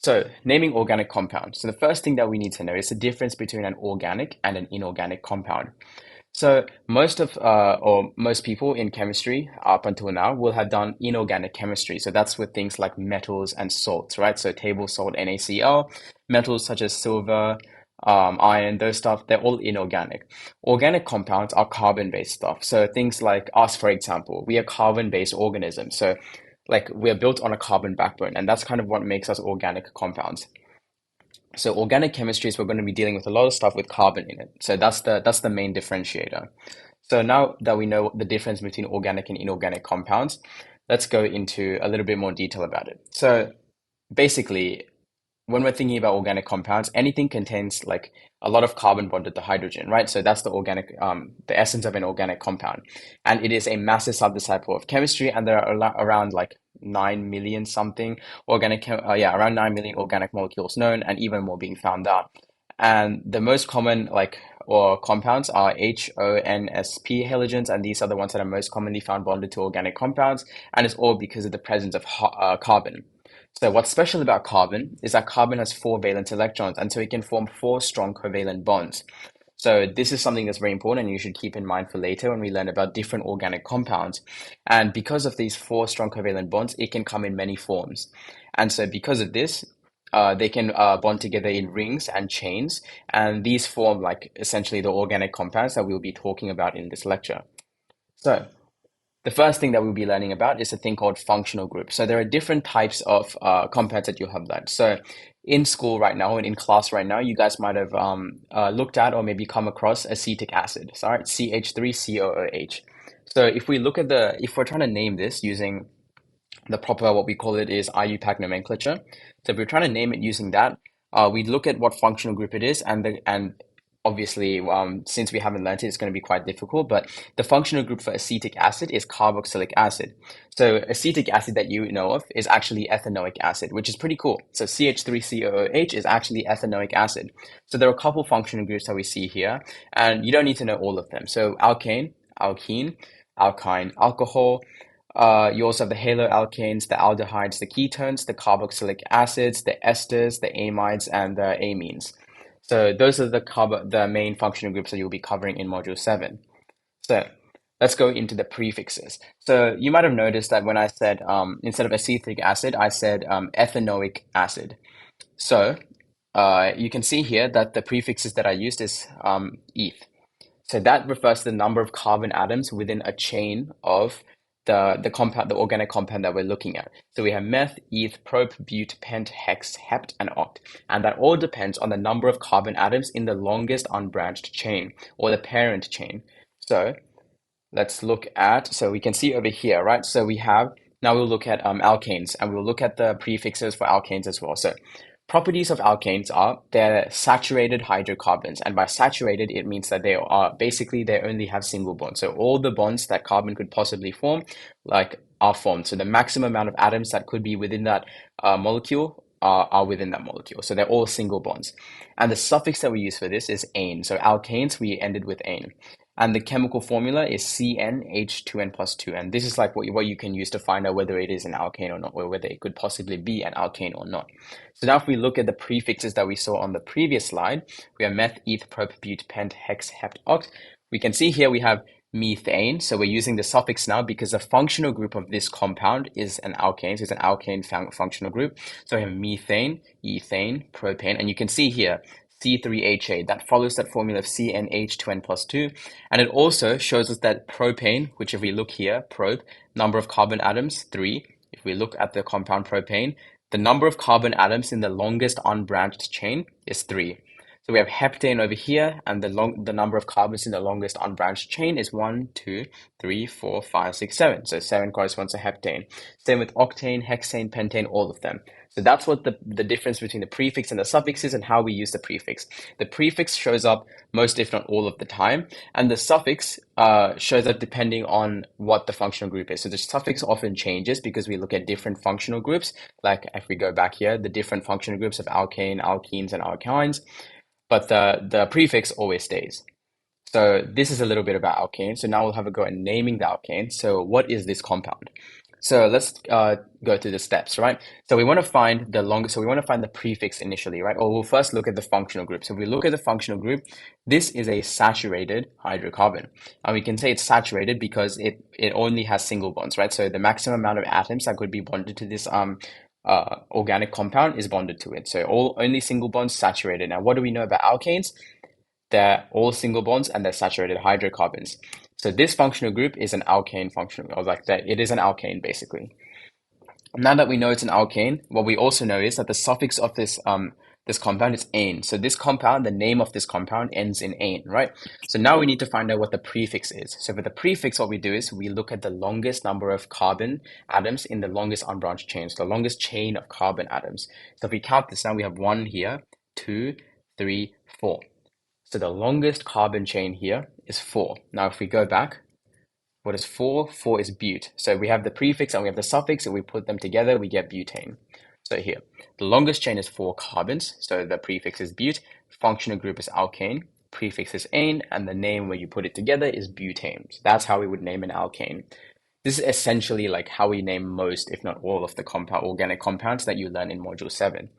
So, naming organic compounds. So, the first thing that we need to know is the difference between an organic and an inorganic compound. So, most people in chemistry up until now will have done inorganic chemistry. So, that's with things like metals and salts, right? So, table salt, NaCl, metals such as silver, iron, those stuff, they're all inorganic. Organic compounds are carbon-based stuff. So, things like us, for example, we are carbon-based organisms. So, like we're built on a carbon backbone, and that's kind of what makes us organic compounds. So organic chemistries, we're going to be dealing with a lot of stuff with carbon in it. So that's the main differentiator. So now that we know the difference between organic and inorganic compounds, let's go into a little bit more detail about it. So basically, when we're thinking about organic compounds, anything contains like a lot of carbon bonded to hydrogen, right? So that's the essence of an organic compound. And it is a massive subdisciple of chemistry, and there are around like 9 million something around 9 million organic molecules known, and even more being found out. And the most common or compounds are HONsP halogens, and these are the ones that are most commonly found bonded to organic compounds, and it's all because of the presence of carbon. So what's special about carbon is that carbon has four valence electrons, and so it can form four strong covalent bonds. So this is something that's very important and you should keep in mind for later when we learn about different organic compounds. And because of these four strong covalent bonds, it can come in many forms. And so because of this, they can bond together in rings and chains, and these form like essentially the organic compounds that we'll be talking about in this lecture. So the first thing that we'll be learning about is a thing called functional groups. So there are different types of compounds that you'll have learned. So in school right now and in class right now, you guys might have looked at or maybe come across acetic acid. So, all right, CH3COOH. So if we're trying to name this using the proper, what we call it is IUPAC nomenclature. So if we're trying to name it using that, we look at what functional group it is, and obviously, since we haven't learned it, it's going to be quite difficult. But the functional group for acetic acid is carboxylic acid. So acetic acid that you know of is actually ethanoic acid, which is pretty cool. So CH3COOH is actually ethanoic acid. So there are a couple functional groups that we see here, and you don't need to know all of them. So alkane, alkene, alkyne, alcohol. You also have the haloalkanes, the aldehydes, the ketones, the carboxylic acids, the esters, the amides, and the amines. So those are the main functional groups that you'll be covering in Module 7. So let's go into the prefixes. So you might have noticed that when I said, instead of acetic acid, I said ethanoic acid. So you can see here that the prefixes that I used is eth. So that refers to the number of carbon atoms within a chain of the organic compound that we're looking at. So we have meth, eth, prop, bute, pent, hex, hept, and oct. And that all depends on the number of carbon atoms in the longest unbranched chain, or the parent chain. So let's so we can see over here, right? So now we'll look at alkanes, and we'll look at the prefixes for alkanes as well. So properties of alkanes are they're saturated hydrocarbons, and by saturated it means that they only have single bonds. So all the bonds that carbon could possibly form are formed. So the maximum amount of atoms that could be within that molecule are within that molecule. So they're all single bonds. And the suffix that we use for this is ane. So alkanes, we ended with ane. And the chemical formula is CnH2n plus 2. And this is like what you can use to find out whether it is an alkane or not, or whether it could possibly be an alkane or not. So now if we look at the prefixes that we saw on the previous slide, we have meth, eth, prop, bute, pent, hex, hept, oct. We can see here we have methane. So we're using the suffix now because the functional group of this compound is an alkane. So it's an alkane functional group. So we have methane, ethane, propane, and you can see here C3H8. That follows that formula of CnH2n plus 2. And it also shows us that propane, which if we look here, number of carbon atoms, 3. If we look at the compound propane, the number of carbon atoms in the longest unbranched chain is 3. So we have heptane over here, and the number of carbons in the longest unbranched chain is 1, 2, 3, 4, 5, 6, 7. So 7 corresponds to heptane. Same with octane, hexane, pentane, all of them. So that's what the difference between the prefix and the suffix is, and how we use the prefix. The prefix shows up most, if not all of the time, and the suffix shows up depending on what the functional group is. So the suffix often changes because we look at different functional groups. Like if we go back here, the different functional groups of alkane, alkenes, and alkynes, but the prefix always stays. So this is a little bit about alkane. So now we'll have a go at naming the alkane. So what is this compound? So let's go through the steps, right? So we want to find the longest, so we want to find the prefix initially, right? Or we'll first look at the functional group. So if we look at the functional group, this is a saturated hydrocarbon. And we can say it's saturated because it only has single bonds, right? So the maximum amount of atoms that could be bonded to this organic compound is bonded to it. So only single bonds saturated. Now, what do we know about alkanes? They're all single bonds and they're saturated hydrocarbons. So this functional group is an alkane functional, or like that, it is an alkane basically. Now that we know it's an alkane, what we also know is that the suffix of this compound is ane. So this compound, the name of this compound ends in ane, right? So now we need to find out what the prefix is. So for the prefix, what we do is we look at the longest number of carbon atoms in the longest unbranched chain, so the longest chain of carbon atoms. So if we count this now, we have 1 here, 2, 3, 4. So the longest carbon chain here is 4. Now if we go back, what is 4? 4 is bute. So we have the prefix and we have the suffix, and we put them together, we get butane. So here, the longest chain is 4 carbons, so the prefix is bute, functional group is alkane, prefix is ane, and the name where you put it together is butane. So that's how we would name an alkane. This is essentially like how we name most, if not all, of the organic compounds that you learn in Module 7.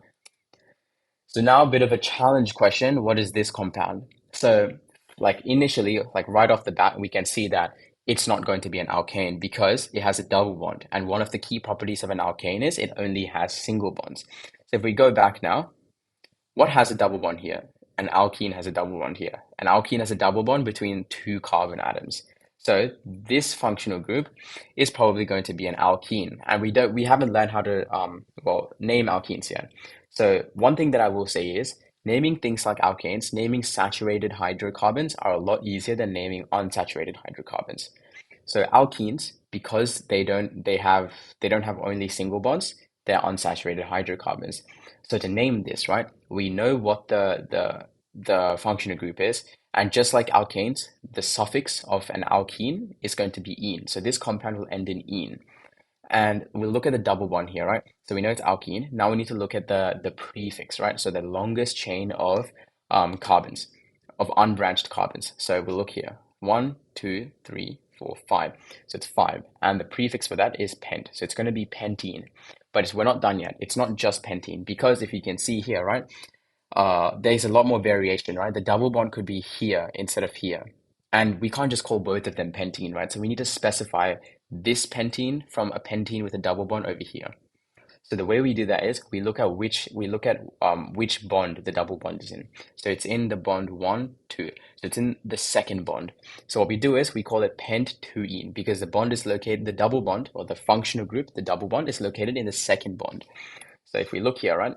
So now a bit of a challenge question. What is this compound? So like initially, like right off the bat, we can see that it's not going to be an alkane because it has a double bond. And one of the key properties of an alkane is it only has single bonds. So if we go back now, what has a double bond here? An alkene has a double bond here. An alkene has a double bond between 2 carbon atoms. So this functional group is probably going to be an alkene. And we haven't learned how to name alkenes yet. So one thing that I will say is naming things like alkanes, naming saturated hydrocarbons are a lot easier than naming unsaturated hydrocarbons. So alkenes, because they don't have only single bonds, they're unsaturated hydrocarbons. So to name this, right, we know what the functional group is, and just like alkanes, the suffix of an alkene is going to be ene. So this compound will end in ene. And we'll look at the double bond here, right? So we know it's alkene. Now we need to look at the prefix, right? So the longest chain of carbons, of unbranched carbons. So we'll look here. 1, 2, 3, 4, 5. So it's 5. And the prefix for that is pent. So it's going to be pentene. But we're not done yet. It's not just pentene, because if you can see here, right? There's a lot more variation, right? The double bond could be here instead of here. And we can't just call both of them pentene, right? So we need to specify this pentene from a pentene with a double bond over here. So the way we do that is we look at which bond the double bond is in. So it's in the bond 1, 2. So it's in the second bond. So what we do is we call it pent-2-ene because the bond is located, the double bond or the functional group, the double bond is located in the second bond. So if we look here, right,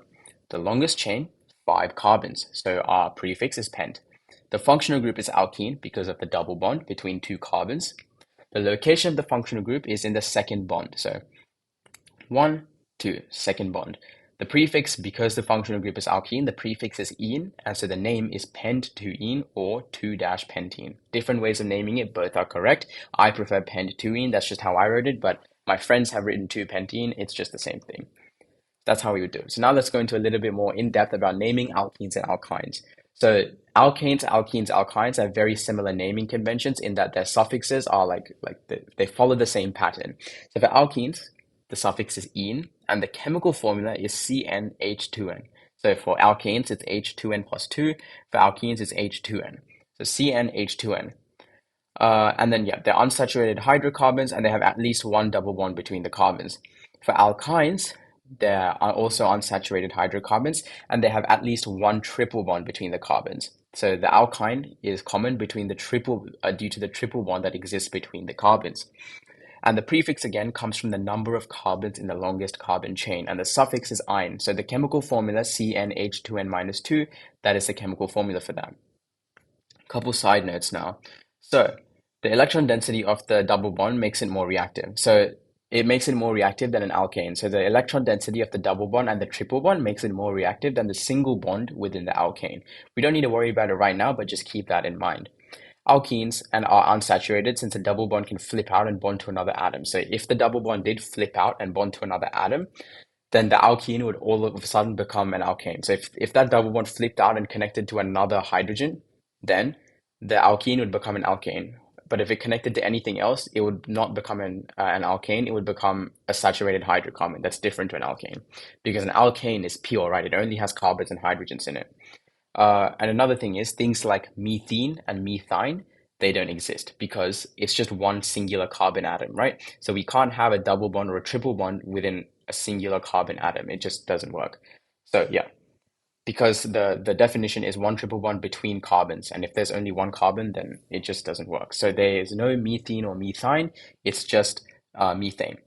the longest chain, 5 carbons. So our prefix is pent. The functional group is alkene because of the double bond between 2 carbons. The location of the functional group is in the second bond. So 1, 2, second bond. The prefix, because the functional group is alkene, the prefix is ene, and so the name is pent-2-ene or 2-pentene. Different ways of naming it, both are correct. I prefer pent-2-ene, that's just how I wrote it, but my friends have written 2-pentene, it's just the same thing. That's how we would do it. So now let's go into a little bit more in depth about naming alkenes and alkynes. So alkanes, alkenes, alkynes have very similar naming conventions in that their suffixes are they follow the same pattern. So for alkenes, the suffix is ene, and the chemical formula is CnH2n. So for alkanes, it's H2n plus 2. For alkenes, it's H2n. So CnH2n. And then, yeah, they're unsaturated hydrocarbons, and they have at least one double bond between the carbons. For alkynes, there are also unsaturated hydrocarbons, and they have at least one triple bond between the carbons. So the alkyne is common between the due to the triple bond that exists between the carbons. And the prefix again comes from the number of carbons in the longest carbon chain, and the suffix is "-ine". So the chemical formula CnH2n minus 2, that is the chemical formula for that. A couple side notes now. So the electron density of the double bond makes it more reactive. So it makes it more reactive than an alkane. So the electron density of the double bond and the triple bond makes it more reactive than the single bond within the alkane. We don't need to worry about it right now, but just keep that in mind. Alkenes are unsaturated since a double bond can flip out and bond to another atom. So if the double bond did flip out and bond to another atom, then the alkene would all of a sudden become an alkane. So if that double bond flipped out and connected to another hydrogen, then the alkene would become an alkane. but if it connected to anything else, it would not become an alkane. It would become a saturated hydrocarbon. That's different to an alkane, because an alkane is pure, right? It only has carbons and hydrogens in it. And another thing is things like methene and methane, they don't exist because it's just one singular carbon atom, right? So we can't have a double bond or a triple bond within a singular carbon atom. It just doesn't work. So yeah, because the definition is one triple bond between carbons, and if there's only one carbon, then it just doesn't work. So there is no methane or methane, it's just methane.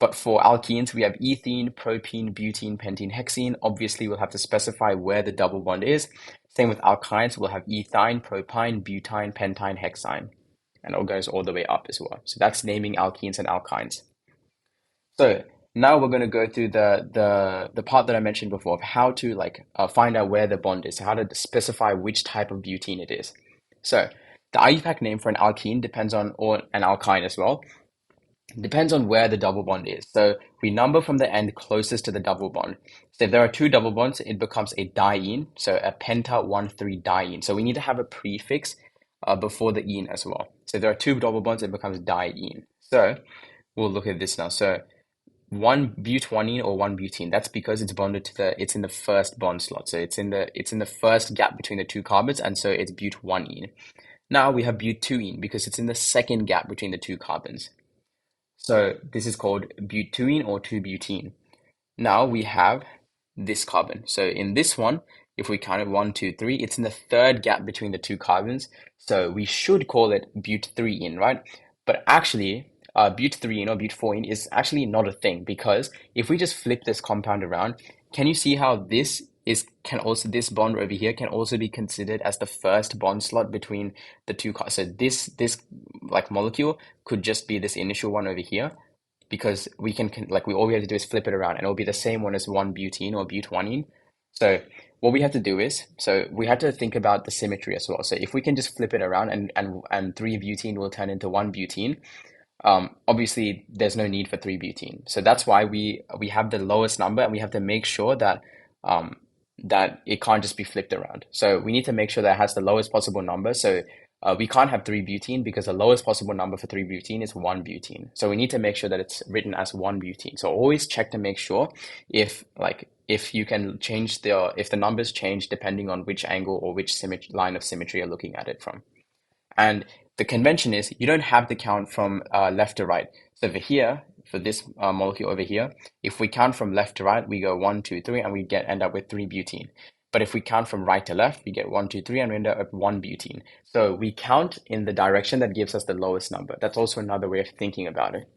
But for alkenes, we have ethene, propene, butene, pentene, hexene. Obviously, we'll have to specify where the double bond is. Same with alkynes, we'll have ethine, propyne, butane, pentine, hexine. And it goes all the way up as well. So that's naming alkenes and alkynes. So now we're going to go through the part that I mentioned before of how to find out where the bond is, how to specify which type of butene it is. So the IUPAC name for an alkene depends on, or an alkyne as well, depends on where the double bond is. So we number from the end closest to the double bond. So if there are two double bonds, it becomes a diene, so a penta 1,3-diene. So we need to have a prefix before the ene as well. So if there are two double bonds, it becomes diene. So we'll look at this now. So one but-1-ene or one butene. That's because it's bonded to it's in the first bond slot. So it's in the first gap between the two carbons, and so it's but-1-ene. Now we have but-2-ene because it's in the second gap between the two carbons. So this is called but-2-ene or 2-butene. Now we have this carbon. So in this one, if we count it 1, 2, 3, it's in the third gap between the two carbons. So we should call it but-3-ene, right? But actually, but-3-ene or but-4-ene is actually not a thing, because if we just flip this compound around, can you see how this bond over here can also be considered as the first bond slot between the two carbons? So this like molecule could just be this initial one over here, because we can all we have to do is flip it around and it'll be the same one as 1-butene or but-1-ene. So what we have to do is, so we have to think about the symmetry as well. So if we can just flip it around and 3-butene will turn into 1-butene, obviously there's no need for 3-butene. So that's why we have the lowest number, and we have to make sure that that it can't just be flipped around. So we need to make sure that it has the lowest possible number. So we can't have 3-butene because the lowest possible number for 3-butene is 1-butene. So we need to make sure that it's written as 1-butene. So always check to make sure if you can change if the numbers change depending on which angle or which line of symmetry you're looking at it from. And the convention is you don't have to count from left to right. So over here, for this molecule over here, if we count from left to right, we go 1, 2, 3, and we end up with 3-butene. But if we count from right to left, we get 1, 2, 3, and we end up with 1-butene. So we count in the direction that gives us the lowest number. That's also another way of thinking about it.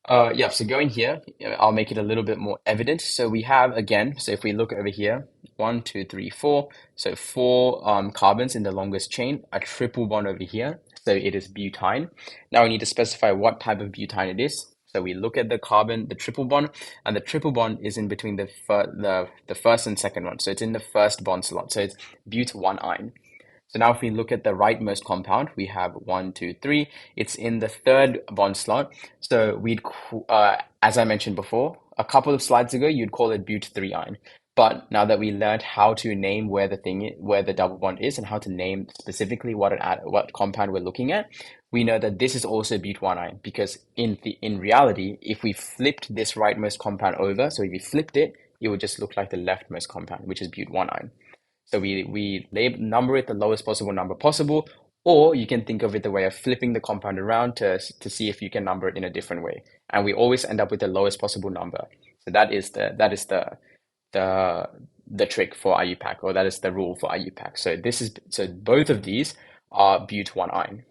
Yeah, so going here, I'll make it a little bit more evident. So we have, again, so if we look over here, 1, 2, 3, 4. So 4 carbons in the longest chain, a triple bond over here. So it is butane. Now we need to specify what type of butane it is. So we look at the carbon, the triple bond, and the triple bond is in between the first and second one. So it's in the first bond slot. So it's but-1-ine. So now if we look at the rightmost compound, we have 1, 2, 3. It's in the third bond slot. So we'd, as I mentioned before, a couple of slides ago, you'd call it but-3-ine. But now that we learned how to name where the double bond is, and how to name specifically what compound we're looking at, we know that this is also but-1-ine, because in reality, if we flipped this rightmost compound over, so if we flipped it, it would just look like the leftmost compound, which is but-1-ine. So we number it the lowest possible number possible, or you can think of it the way of flipping the compound around to see if you can number it in a different way. And we always end up with the lowest possible number. So that is the trick for IUPAC, or that is the rule for IUPAC. So both of these are but-1-ine.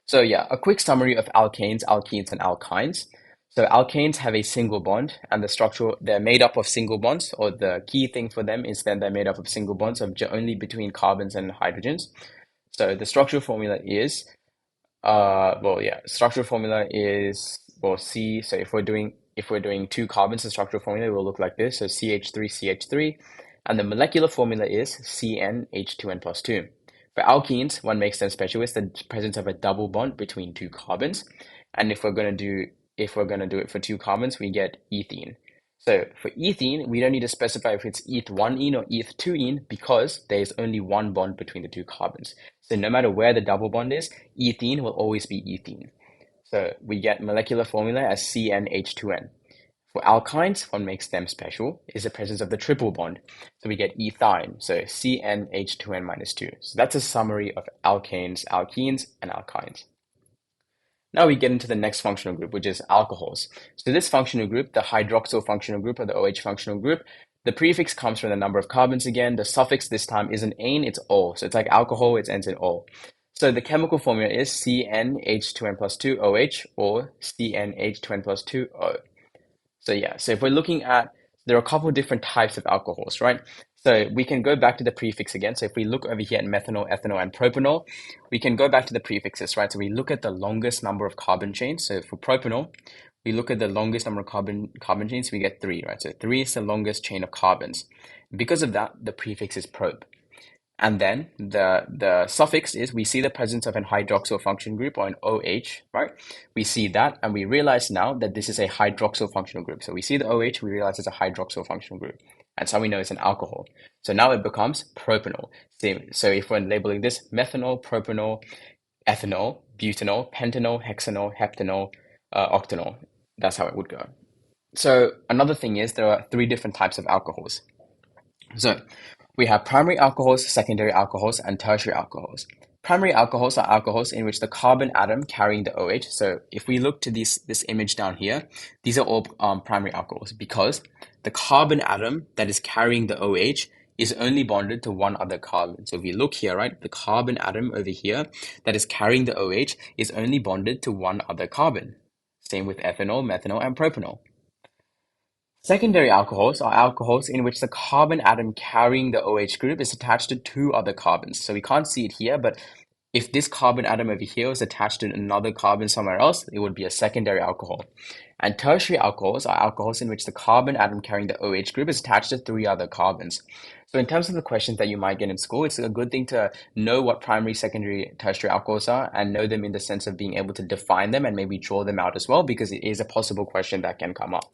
So yeah, a quick summary of alkanes, alkenes, and alkynes. So alkanes have a single bond, and they're made up of single bonds, or the key thing for them is that they're made up of single bonds of only between carbons and hydrogens. So the structural formula is, structural formula is, C. So if we're doing 2 carbons, the structural formula will look like this. So CH3CH3, and the molecular formula is CnH2n plus 2. For alkenes, what makes them special is the presence of a double bond between 2 carbons. And if we're going to do it for 2 carbons, we get ethene. So for ethene, we don't need to specify if it's eth1-ene or eth2-ene because there's only one bond between the two carbons. So no matter where the double bond is, ethene will always be ethene. So we get molecular formula as CnH2n. For alkynes, what makes them special is the presence of the triple bond. So we get ethyne, so CnH2n minus 2. So that's a summary of alkanes, alkenes, and alkynes. Now we get into the next functional group, which is alcohols. So this functional group, the hydroxyl functional group or the OH functional group, the prefix comes from the number of carbons again. The suffix this time isn't ane, it's ol. So it's like alcohol, it ends in ol. So the chemical formula is CnH2n plus 2 OH or CnH2n plus 2 O. So yeah, so if we're looking at, there are a couple of different types of alcohols, right? So we can go back to the prefix again. So if we look over here at methanol, ethanol, and propanol, we can go back to the prefixes, right? So we look at the longest number of carbon chains. So for propanol, we look at the longest number of carbon chains, we get 3, right? So 3 is the longest chain of carbons. Because of that, the prefix is prop. And then the suffix is, we see the presence of an hydroxyl function group or an OH, right? We see that and we realize now that this is a hydroxyl functional group. So we see the OH, we realize it's a hydroxyl functional group. And so we know it's an alcohol. So now it becomes propanol. So if we're labeling this methanol, propanol, ethanol, butanol, pentanol, hexanol, heptanol, octanol, that's how it would go. So another thing is there are 3 different types of alcohols. So we have primary alcohols, secondary alcohols, and tertiary alcohols. Primary alcohols are alcohols in which the carbon atom carrying the OH. So if we look to this image down here, these are all primary alcohols because the carbon atom that is carrying the OH is only bonded to one other carbon. So if we look here, right, the carbon atom over here that is carrying the OH is only bonded to one other carbon. Same with ethanol, methanol, and propanol. Secondary alcohols are alcohols in which the carbon atom carrying the OH group is attached to 2 other carbons. So we can't see it here, but if this carbon atom over here was attached to another carbon somewhere else, it would be a secondary alcohol. And tertiary alcohols are alcohols in which the carbon atom carrying the OH group is attached to 3 other carbons. So in terms of the questions that you might get in school, it's a good thing to know what primary, secondary, tertiary alcohols are and know them in the sense of being able to define them and maybe draw them out as well, because it is a possible question that can come up.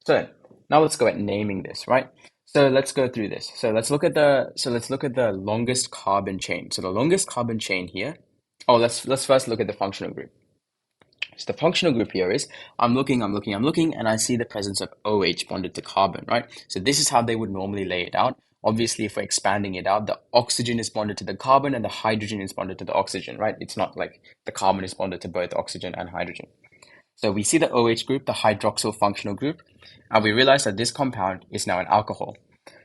So now let's go at naming this, right? So let's go through this. So let's look at the longest carbon chain. So the longest carbon chain here. Oh, let's first look at the functional group. So the functional group here is I'm looking, and I see the presence of OH bonded to carbon, right? So this is how they would normally lay it out. Obviously, if we're expanding it out, the oxygen is bonded to the carbon and the hydrogen is bonded to the oxygen, right? It's not like the carbon is bonded to both oxygen and hydrogen. So we see the OH group, the hydroxyl functional group, and we realize that this compound is now an alcohol.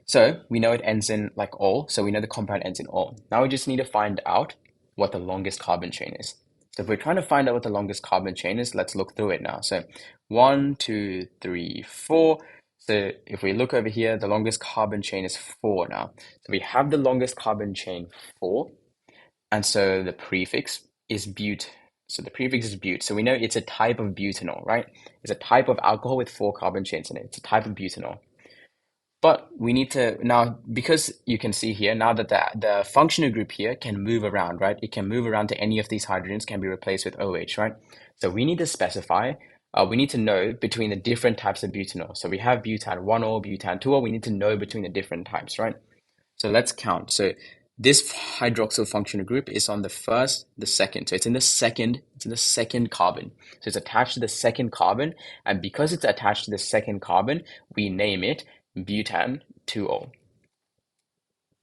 So we know it ends in like ol, so we know the compound ends in ol. Now we just need to find out what the longest carbon chain is. So if we're trying to find out what the longest carbon chain is, let's look through it now. So 1, 2, 3, 4. So if we look over here, the longest carbon chain is 4 now. So we have the longest carbon chain 4, and so the prefix is but. So the prefix is but. So we know it's a type of butanol, right? It's a type of alcohol with 4 carbon chains in it. It's a type of butanol. But we need to now, because you can see here now that the functional group here can move around, right? It can move around to any of these hydrogens, can be replaced with OH, right? So we need to specify, we need to know between the different types of butanol. So we have butan 1-ol, butan 2-ol. We need to know between the different types, right? So let's count. So this hydroxyl functional group is on the first, the second. So it's in the second carbon. So it's attached to the second carbon. And because it's attached to the second carbon, we name it butan 2-ol.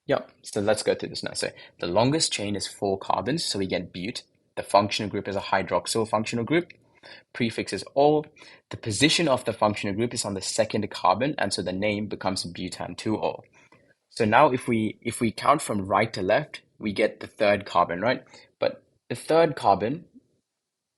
Yep. So let's go through this now. So the longest chain is 4 carbons. So we get but. The functional group is a hydroxyl functional group. Prefix is ol. The position of the functional group is on the second carbon. And so the name becomes butan 2-ol. So now if we count from right to left, we get the third carbon, right? But the third carbon,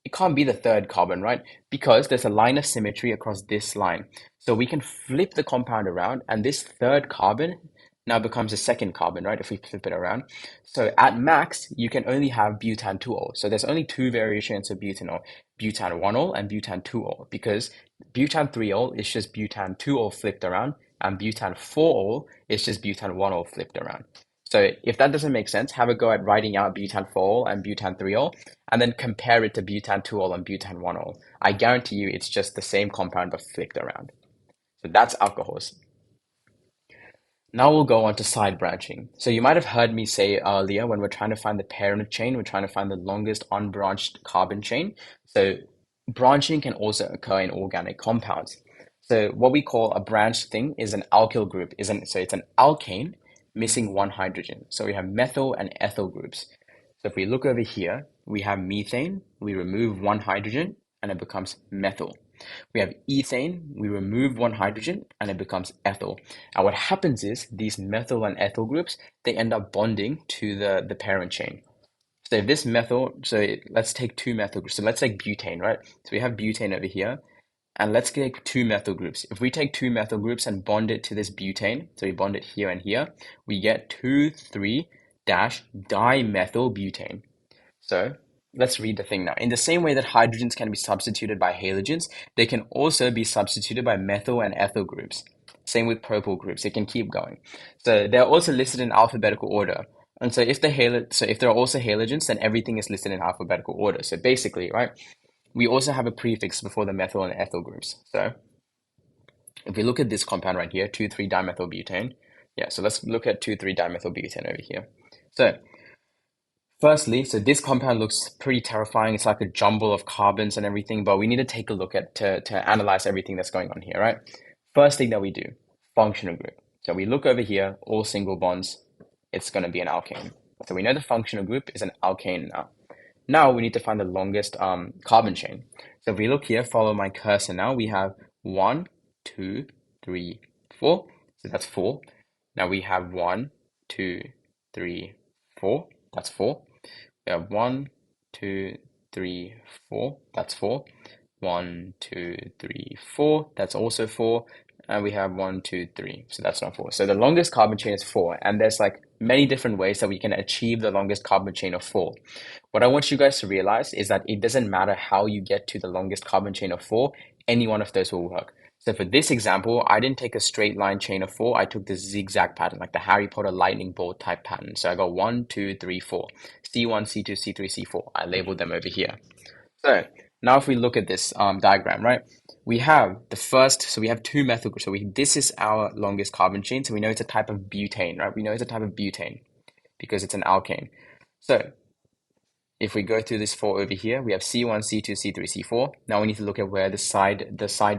it can't be the third carbon, right? Because there's a line of symmetry across this line. So we can flip the compound around, and this third carbon now becomes a second carbon, right? If we flip it around. So at max, you can only have butan 2-ol. So there's only 2 variations of butanol, butan 1-ol and butan 2-ol, because butan 3-ol is just butan 2-ol flipped around, and butan 4-ol is just butan 1-ol flipped around. So if that doesn't make sense, have a go at writing out butan 4-ol and butan 3-ol, and then compare it to butan 2-ol and butan 1-ol. I guarantee you it's just the same compound but flipped around. So that's alcohols. Now we'll go on to side branching. So you might have heard me say earlier when we're trying to find the parent chain, we're trying to find the longest unbranched carbon chain. So branching can also occur in organic compounds. So what we call a branched thing is an alkyl group, so it's an alkane missing one hydrogen. So we have methyl and ethyl groups. So if we look over here, we have methane, we remove one hydrogen and it becomes methyl. We have ethane, we remove one hydrogen and it becomes ethyl. And what happens is these methyl and ethyl groups, they end up bonding to the parent chain. So if this methyl, let's take two methyl groups. So let's take butane, right? So we have butane over here and let's take two methyl groups. If we take two methyl groups and bond it to this butane, so we bond it here and here, we get 2,3-dimethylbutane. So let's read the thing now. In the same way that hydrogens can be substituted by halogens, they can also be substituted by methyl and ethyl groups. Same with propyl groups. It can keep going. So they're also listed in alphabetical order. And so if there are also halogens, then everything is listed in alphabetical order. So basically, right, we also have a prefix before the methyl and ethyl groups. So if we look at this compound right here, 2,3-dimethylbutane. Yeah, so let's look at 2,3-dimethylbutane over here. So firstly, so this compound looks pretty terrifying. It's like a jumble of carbons and everything, but we need to take a look at to analyze everything that's going on here, right? First thing that we do, functional group. So we look over here, all single bonds, it's going to be an alkane. So we know the functional group is an alkane now. Now we need to find the longest carbon chain. So if we look here, follow my cursor now, we have 1, 2, 3, 4. So that's 4. Now we have 1, 2, 3, 4. That's 4. We have 1, 2, 3, 4. That's 4. 1, 2, 3, 4. That's also 4. And we have 1, 2, 3. So that's not 4. So the longest carbon chain is 4. And there's like many different ways that we can achieve the longest carbon chain of 4. What I want you guys to realize is that it doesn't matter how you get to the longest carbon chain of 4. Any one of those will work. So for this example, I didn't take a straight line chain of 4. I took the zigzag pattern, like the Harry Potter lightning bolt type pattern. So I got 1, 2, 3, 4. C1, C2, C3, C4. I labeled them over here. So now if we look at this diagram, right? We have we have two methyl groups. So this is our longest carbon chain. So we know it's a type of butane, right? We know it's a type of butane because it's an alkane. So if we go through this 4 over here, we have C1, C2, C3, C4. Now we need to look at where the side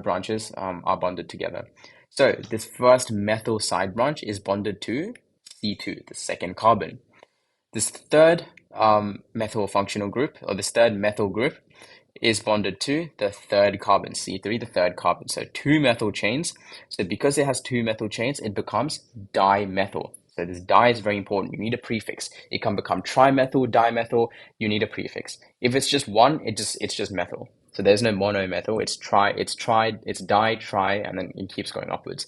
branches are bonded together. So this first methyl side branch is bonded to C2, the second carbon. This third methyl functional group, or this third methyl group, is bonded to the third carbon, C3, the third carbon. So two methyl chains. So because it has two methyl chains, it becomes dimethyl. So this di is very important. You need a prefix. It can become trimethyl, dimethyl. You need a prefix. If it's just one, it's just methyl. So there's no monomethyl. It's di, tri, and then it keeps going upwards.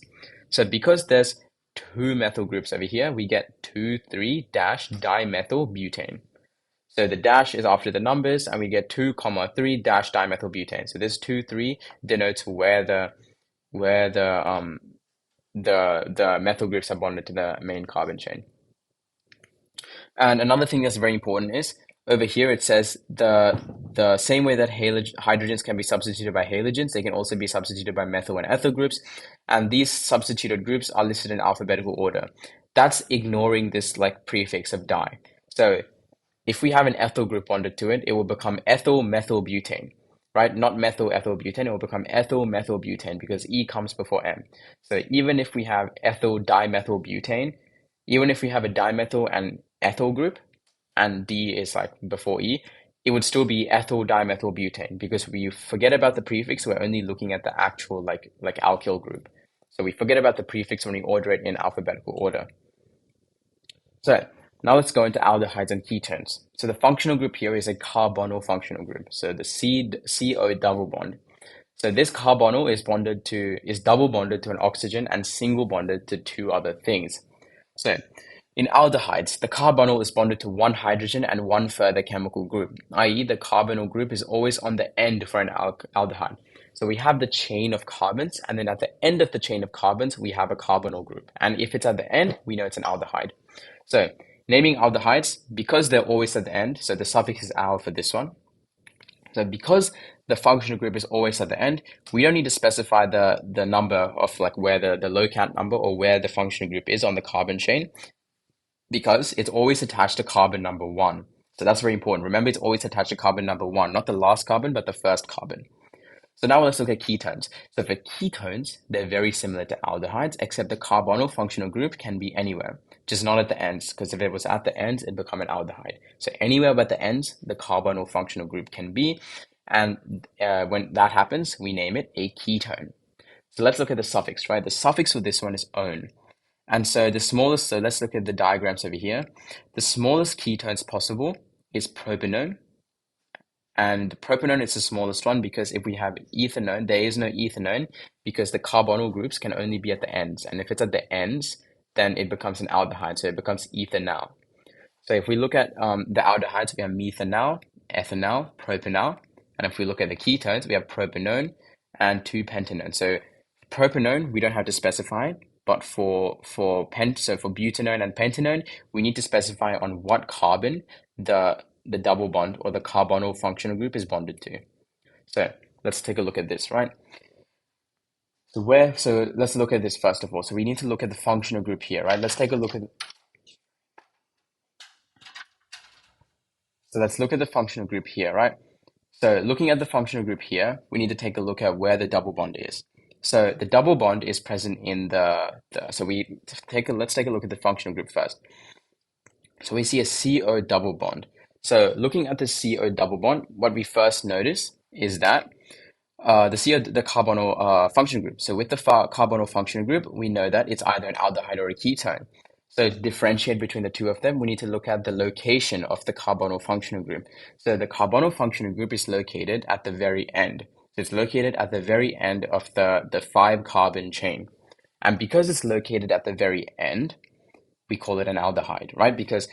So because there's two methyl groups over here, we get 2,3-dimethylbutane. So the dash is after the numbers, and we get 2,3-dimethylbutane. So this 2, 3 denotes where the methyl groups are bonded to the main carbon chain. And another thing that's very important is over here it says the same way that hydrogens can be substituted by halogens, they can also be substituted by methyl and ethyl groups. And these substituted groups are listed in alphabetical order. That's ignoring this like prefix of di. So if we have an ethyl group bonded to it, it will become ethyl methylbutane. Right? Not methyl ethyl butane, it will become ethyl methylbutane because E comes before M. So even if we have ethyl dimethylbutane, even if we have a dimethyl and ethyl group, and D is like before E, it would still be ethyl dimethylbutane because we forget about the prefix, we're only looking at the actual like alkyl group. So we forget about the prefix when we order it in alphabetical order. So now let's go into aldehydes and ketones. So the functional group here is a carbonyl functional group. So the CO double bond. So this carbonyl is double bonded to an oxygen and single bonded to two other things. So in aldehydes, the carbonyl is bonded to one hydrogen and one further chemical group, i.e. the carbonyl group is always on the end for an aldehyde. So we have the chain of carbons, and then at the end of the chain of carbons, we have a carbonyl group. And if it's at the end, we know it's an aldehyde. So naming aldehydes, because they're always at the end, so the suffix is al for this one. So because the functional group is always at the end, we don't need to specify the number of like where the locant number or where the functional group is on the carbon chain, because it's always attached to carbon number 1. So that's very important. Remember, it's always attached to carbon number 1, not the last carbon, but the first carbon. So now let's look at ketones. So for ketones, they're very similar to aldehydes, except the carbonyl functional group can be anywhere, just not at the ends, because if it was at the ends, it'd become an aldehyde. So anywhere but the ends, the carbonyl functional group can be, and when that happens, we name it a ketone. So let's look at the suffix, right? The suffix for this one is -one. And so the smallest, so let's look at the diagrams over here. The smallest ketones possible is propanone. And propanone is the smallest one because if we have ethanone, there is no ethanone because the carbonyl groups can only be at the ends. And if it's at the ends, then it becomes an aldehyde, so it becomes ethanal. So if we look at the aldehydes, we have methanal, ethanal, propanal. And if we look at the ketones, we have propanone and 2-pentanone. So propanone, we don't have to specify, but for butanone and pentanone, we need to specify on what carbon the double bond or the carbonyl functional group is bonded to. So let's take a look at this, right? So let's look at this first of all. So we need to look at the functional group here, right? Let's take a look at. So let's look at the functional group here, right? So looking at the functional group here, we need to take a look at where the double bond is. So the double bond is present in let's take a look at the functional group first. So we see a CO double bond. So looking at the CO double bond, what we first notice is that the carbonyl functional group. So with the carbonyl functional group, we know that it's either an aldehyde or a ketone. So to differentiate between the two of them, we need to look at the location of the carbonyl functional group. So the carbonyl functional group is located at the very end. So it's located at the very end of the 5-carbon chain. And because it's located at the very end, we call it an aldehyde, right? Because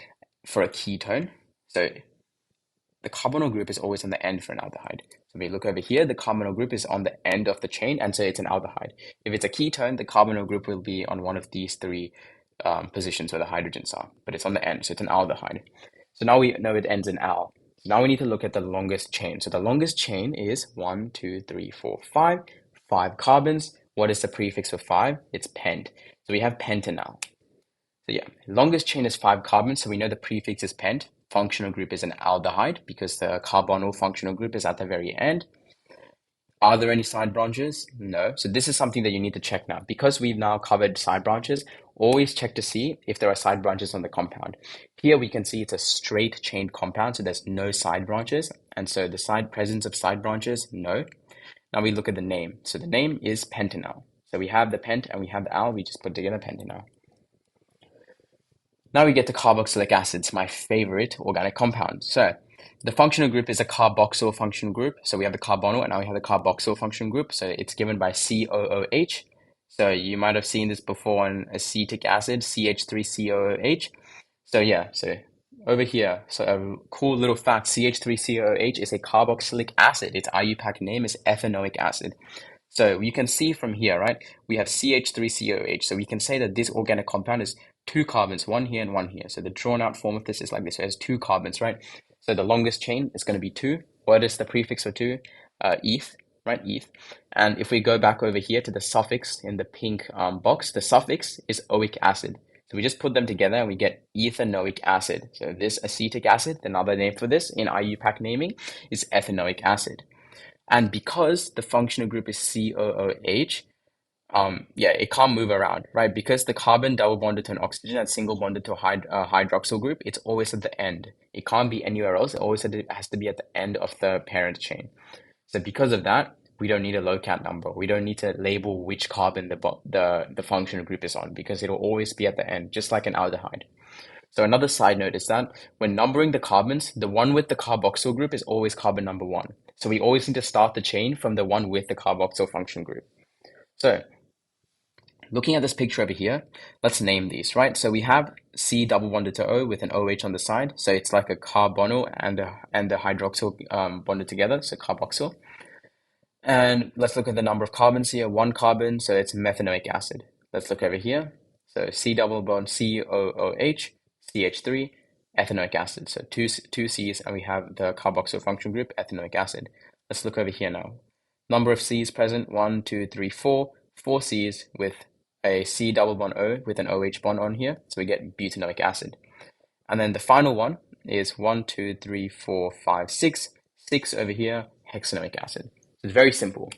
for a ketone, so the carbonyl group is always on the end for an aldehyde. So we look over here, the carbonyl group is on the end of the chain, and so it's an aldehyde. If it's a ketone, the carbonyl group will be on one of these 3 positions where the hydrogens are, but it's on the end, so it's an aldehyde. So now we know it ends in al. So now we need to look at the longest chain. So the longest chain is 1, 2, 3, 4, 5. 5 carbons. What is the prefix for 5? It's pent. So we have pentanal. So yeah, longest chain is 5 carbons, so we know the prefix is pent. Functional group is an aldehyde because the carbonyl functional group is at the very end. Are there any side branches? No. So this is something that you need to check now. Because we've now covered side branches, always check to see if there are side branches on the compound. Here we can see it's a straight chained compound, so there's no side branches. And so the presence of side branches, no. Now we look at the name. So the name is pentanal. So we have the pent and we have the al, we just put together pentanal. Now we get to carboxylic acids, my favorite organic compound. So the functional group is a carboxyl functional group. So we have the carbonyl and now we have the carboxyl functional group. So it's given by COOH. So you might have seen this before on acetic acid, CH3COOH. So yeah, so over here, so a cool little fact, CH3COOH is a carboxylic acid. Its IUPAC name is ethanoic acid. So you can see from here, right, we have CH3COOH. So we can say that this organic compound is 2 carbons, 1 here and 1 here. So the drawn out form of this is like this. So it has 2 carbons, right? So the longest chain is going to be 2. What is the prefix for 2? Eth, right? Eth. And if we go back over here to the suffix in the pink box, the suffix is oic acid. So we just put them together and we get ethanoic acid. So this acetic acid, another name for this in IUPAC naming, is ethanoic acid. And because the functional group is COOH, it can't move around, right? Because the carbon double bonded to an oxygen and single bonded to a hydroxyl group, it's always at the end. It can't be anywhere else. It always has to be at the end of the parent chain. So because of that, we don't need a locant number. We don't need to label which carbon the functional group is on because it'll always be at the end, just like an aldehyde. So another side note is that when numbering the carbons, the one with the carboxyl group is always carbon number 1. So we always need to start the chain from the one with the carboxyl function group. So looking at this picture over here, let's name these, right? So we have C double bonded to O with an OH on the side. So it's like a carbonyl and the hydroxyl bonded together, so carboxyl. And let's look at the number of carbons here, 1 carbon, so it's methanoic acid. Let's look over here. So C double bond COOH, CH3, ethanoic acid. So two C's, and we have the carboxyl function group, ethanoic acid. Let's look over here now. Number of C's present, 1, 2, 3, 4. 4 C's with a C double bond O with an OH bond on here. So we get butanoic acid. And then the final one is 1, 2, 3, 4, 5, 6. 6 over here, hexanoic acid. It's very simple.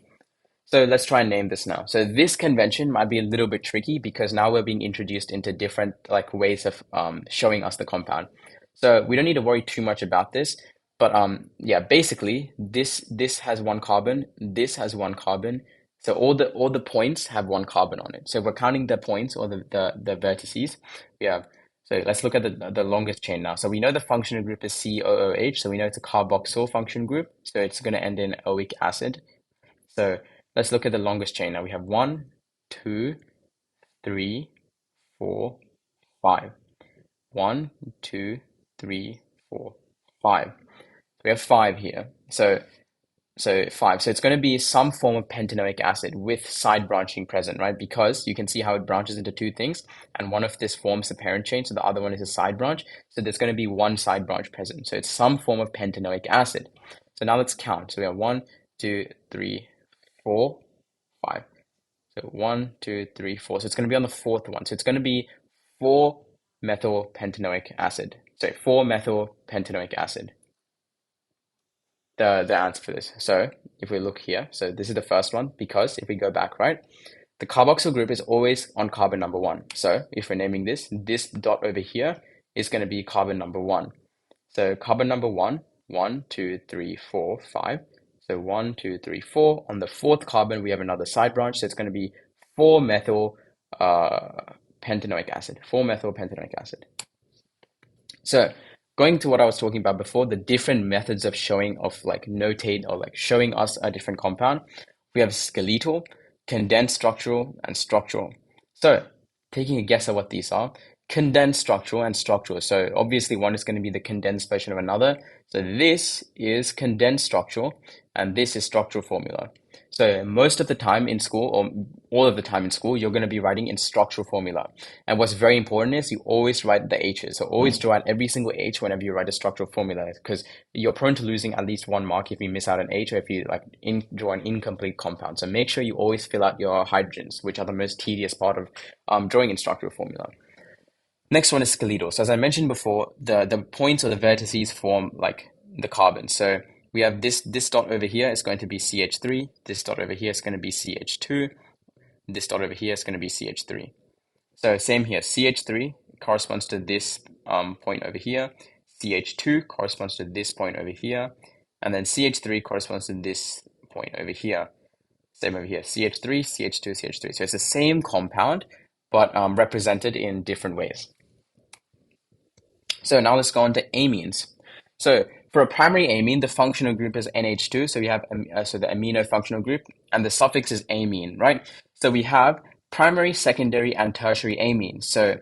So let's try and name this now. So this convention might be a little bit tricky because now we're being introduced into different ways of showing us the compound. So we don't need to worry too much about this. But yeah, basically this has one carbon, this has one carbon. So all the points have one carbon on it. So if we're counting the points or the vertices, we have. So let's look at the longest chain now. So we know the functional group is COOH. So we know it's a carboxyl function group. So it's going to end in oic acid. So let's look at the longest chain now. We have 1, 2, 3, 4, 5. 1, 2, 3, 4, 5. We have 5 here. So 5. So it's going to be some form of pentanoic acid with side branching present, right? Because you can see how it branches into two things, and one of this forms the parent chain, so the other one is a side branch. So there's going to be one side branch present. So it's some form of pentanoic acid. So now let's count. So we have 1, 2, 3, 4, 5. So 1, 2, 3, 4. So it's going to be on the fourth one. So it's going to be 4-methyl pentanoic acid. So 4-methyl pentanoic acid. The answer for this. So if we look here, so this is the first one, because if we go back, right, the carboxyl group is always on carbon number 1. So if we're naming this dot over here is going to be carbon number 1. So carbon number 1, 1, 2, 3, 4, 5. So 1, 2, 3, 4. On the fourth carbon, we have another side branch. So it's going to be 4-methyl pentanoic acid. 4-methyl pentanoic acid. So going to what I was talking about before, the different methods of showing notate or showing us a different compound. We have skeletal, condensed structural, and structural. So taking a guess at what these are, condensed structural and structural. So obviously one is going to be the condensed version of another. So this is condensed structural and this is structural formula. So most of the time in school, or all of the time in school, you're going to be writing in structural formula. And what's very important is you always write the H's. So always draw out every single H whenever you write a structural formula, because you're prone to losing at least 1 mark if you miss out an H or if you draw an incomplete compound. So make sure you always fill out your hydrogens, which are the most tedious part of drawing in structural formula. Next one is skeletal. So as I mentioned before, the points or the vertices form the carbon. So we have this dot over here is going to be CH3. This dot over here is going to be CH2. This dot over here is going to be CH3. So same here. CH3 corresponds to this point over here. CH2 corresponds to this point over here. And then CH3 corresponds to this point over here. Same over here. CH3, CH2, CH3. So it's the same compound, but represented in different ways. So now let's go on to amines. So for a primary amine, the functional group is NH2. So we have the amino functional group, and the suffix is amine, right? So we have primary, secondary, and tertiary amines. So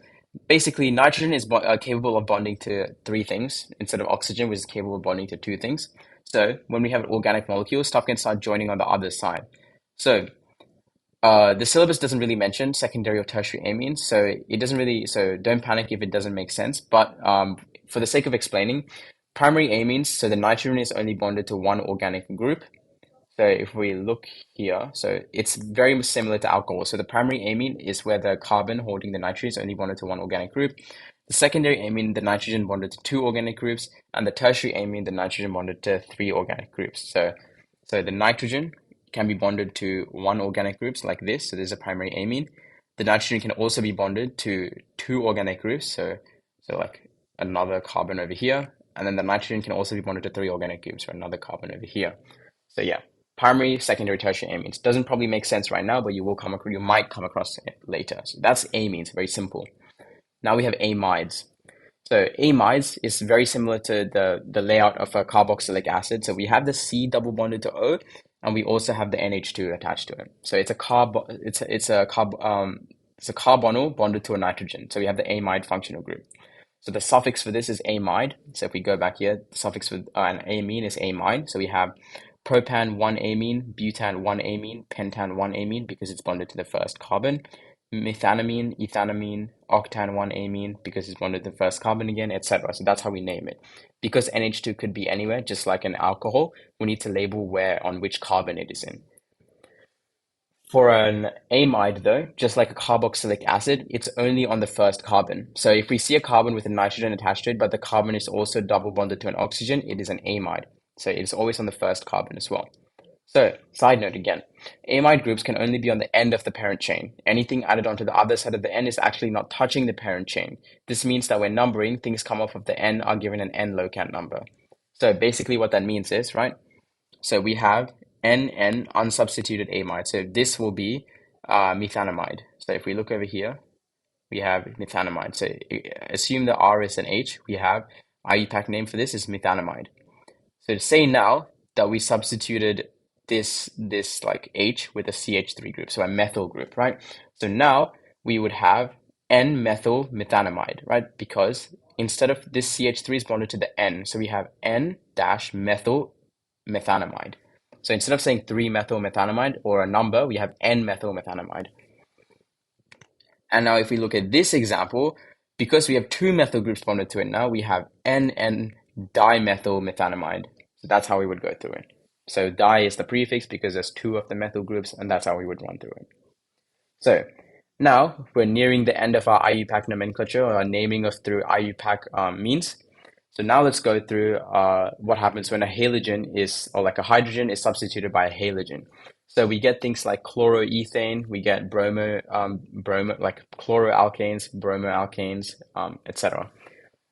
basically, nitrogen is capable of bonding to 3 things instead of oxygen, which is capable of bonding to 2 things. So when we have an organic molecule, stuff can start joining on the other side. So the syllabus doesn't really mention secondary or tertiary amines, so it doesn't really. So don't panic if it doesn't make sense. But for the sake of explaining, primary amines, so the nitrogen is only bonded to one organic group. So if we look here, so it's very similar to alcohol. So the primary amine is where the carbon holding the nitrogen is only bonded to one organic group. The secondary amine, the nitrogen bonded to 2 organic groups, and the tertiary amine, the nitrogen bonded to 3 organic groups. So the nitrogen can be bonded to 1 organic groups like this. So there's a primary amine. The nitrogen can also be bonded to 2 organic groups. So like another carbon over here. And then the nitrogen can also be bonded to 3 organic groups, or another carbon over here. So yeah, primary, secondary, tertiary amines. Doesn't probably make sense right now, but you might come across it later. So that's amines, very simple. Now we have amides. So amides is very similar to the layout of a carboxylic acid. So we have the C double bonded to O, and we also have the NH2 attached to it. So it's a carbonyl bonded to a nitrogen. So we have the amide functional group. So the suffix for this is amide. So if we go back here, the suffix for an amine is amide. So we have propan 1 amine, butan 1 amine, pentan 1 amine because it's bonded to the first carbon. methanamine, ethanamine, octan 1 amine because it's bonded to the first carbon again, etc. So that's how we name it. Because NH2 could be anywhere, just like an alcohol, we need to label where on which carbon it is in. For an amide, though, just like a carboxylic acid, it's only on the first carbon. So if we see a carbon with a nitrogen attached to it, but the carbon is also double bonded to an oxygen, it is an amide. So it's always on the first carbon as well. So, side note again, amide groups can only be on the end of the parent chain. Anything added onto the other side of the end is actually not touching the parent chain. This means that when numbering, things come off of the N are given an N locant number. So basically what that means is, right? So we have NN unsubstituted amide. So this will be methanamide. So if we look over here, we have methanamide. So assume the R is an H, we have IUPAC name for this is methanamide. So to say now that we substituted this like H with a CH3 group, so a methyl group, right? So now we would have N-methyl methanamide, right? Because instead of this CH3 is bonded to the N, so we have N-methyl methanamide. So instead of saying 3-methyl methanamide or a number, we have N-methyl methanamide. And now if we look at this example, because we have two methyl groups bonded to it now, we have N dimethyl methanamide. So that's how we would go through it. So di is the prefix because there's two of the methyl groups, and that's how we would run through it. So now we're nearing the end of our IUPAC nomenclature, or our naming of through IUPAC means. So now let's go through what happens when a halogen is, or like a hydrogen is substituted by a halogen. So we get things like chloroethane, we get like chloroalkanes, bromoalkanes, etc.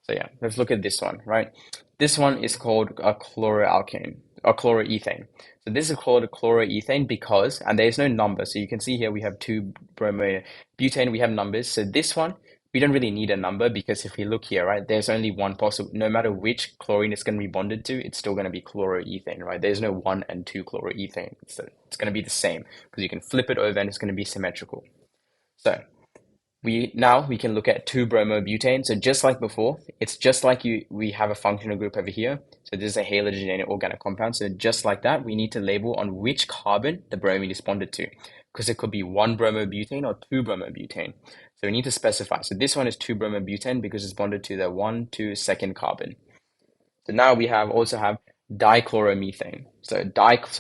So yeah, let's look at this one, right? This one is called a chloroalkane or chloroethane. So this is called a chloroethane because, and there's no number. So you can see here we have two bromobutane, we have numbers. So this one, we don't really need a number because if we look here, right, there's only one possible, no matter which chlorine it's going to be bonded to, it's still going to be chloroethane, right? There's no 1 and 2 chloroethane. It's going to be the same because you can flip it over and it's going to be symmetrical. So we can look at 2-bromobutane. So just like before, it's just like we have a functional group over here. So this is a halogen organic compound. So just like that, we need to label on which carbon the bromine is bonded to, because it could be 1-bromobutane or 2-bromobutane. So we need to specify. So this one is 2-bromobutane because it's bonded to the 1,2 second carbon. So now we also have dichloromethane. So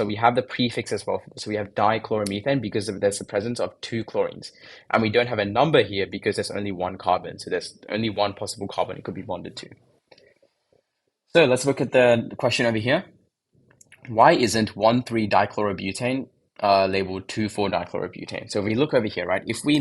we have the prefix as well. So we have dichloromethane because there's the presence of two chlorines. And we don't have a number here because there's only one carbon. So there's only one possible carbon it could be bonded to. So let's look at the question over here. Why isn't 1,3-dichlorobutane labeled 2,4-dichlorobutane? So if we look over here, right, if we